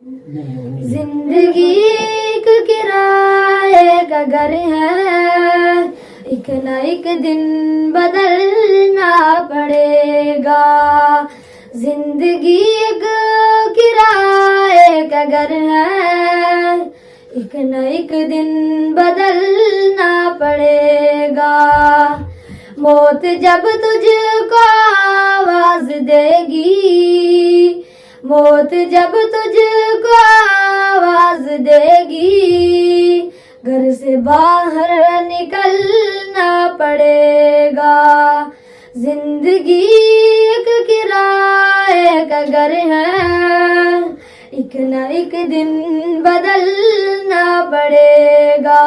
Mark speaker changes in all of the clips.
Speaker 1: जिंदगी एक किराए का घर है, एक न एक दिन बदलना पड़ेगा। जिंदगी एक किराए का घर है, एक न एक दिन बदलना पड़ेगा। मौत जब तुझको आवाज देगी, मौत जब तुझको आवाज देगी, घर से बाहर निकलना पड़ेगा। जिंदगी एक किराए का घर है, एक न एक दिन बदलना पड़ेगा।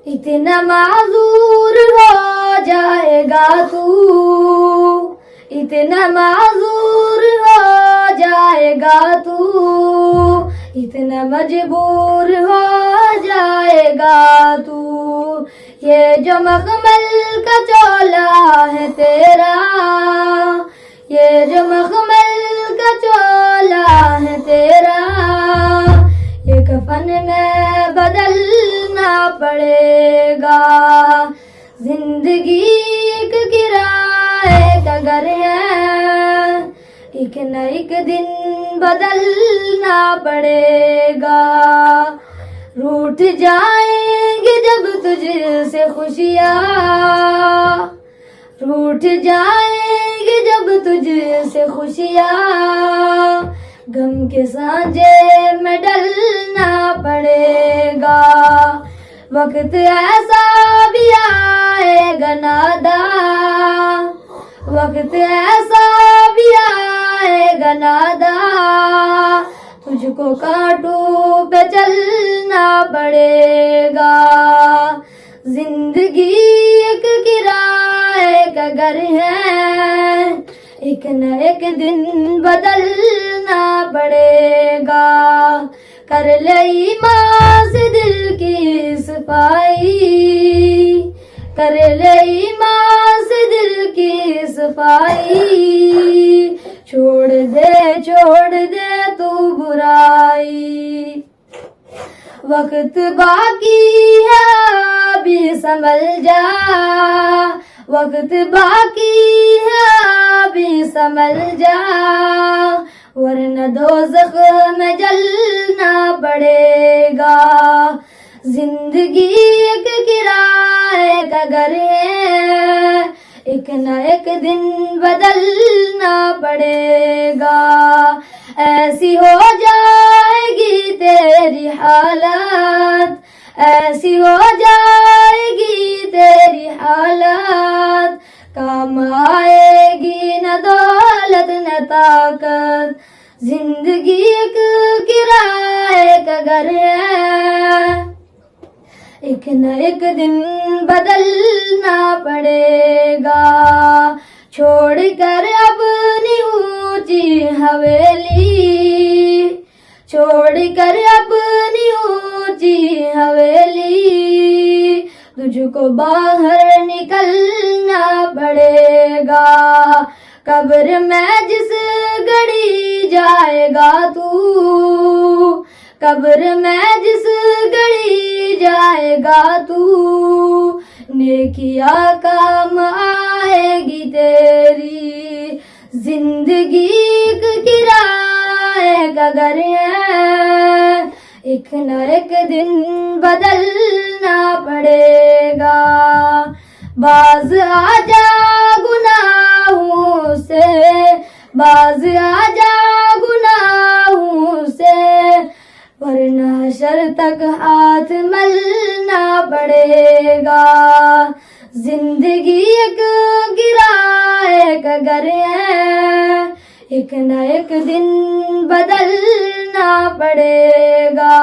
Speaker 1: इतना माजूर हो जाएगा तू, इतना माजूर हो जाएगा तू, इतना मजबूर हो जाएगा तू। ये जो मखमल का चोला है तेरा, ये जो मखमल का चोला है तेरा, ये कफन में बदलना पड़ेगा। जिंदगी एक किराए का घर है, एक न एक दिन बदलना पड़ेगा। रूठ जाएंगे जब तुझसे खुशियाँ, रूठ जाएंगे जब तुझसे खुशियाँ, गम के सांझे में डलना पड़ेगा। वक्त ऐसा भी आएगा नादा, वक्त ऐसा भी आएगा नादा, तुझको कांटों पे चलना पड़ेगा। जिंदगी एक किराए का घर है, एक न एक दिन बदलना पड़ेगा। कर ले ईमान से दिल की सफाई, कर ले ईमान से दिल की सफाई, छोड़ दे तू बुराई। वक्त बाकी है अभी संभल जा, वक्त बाकी है अभी संभल जा, वरना दोज़ख में जलना पड़ेगा। जिंदगी एक किराए का घर है, एक न एक दिन बदलना पड़ेगा। ऐसी हो जाएगी तेरी हालत, ऐसी हो जाएगी तेरी हालत, काम आएगी न दौलत न ताकत। जिंदगी एक किराए का घर है, एक न एक दिन बदलना पड़ेगा। छोड़कर अपनी ऊंची हवेली, छोड़कर अपनी ऊंची हवेली, तुझको बाहर निकलना पड़ेगा। कब्र में जिस घड़ी जाएगा तू, कब्र में जिस घड़ी जाएगा तू, नेकिया काम आएगी तेरी। जिंदगी एक किराए का घर है, एक न एक दिन बदलना पड़ेगा। बाज आजा गुनाहों से, बाज आजा गुनाहों से, वरना हशर तक हाथ मलना पड़ेगा। जिंदगी एक किराए का घर है, एक न एक दिन बदलना पड़ेगा।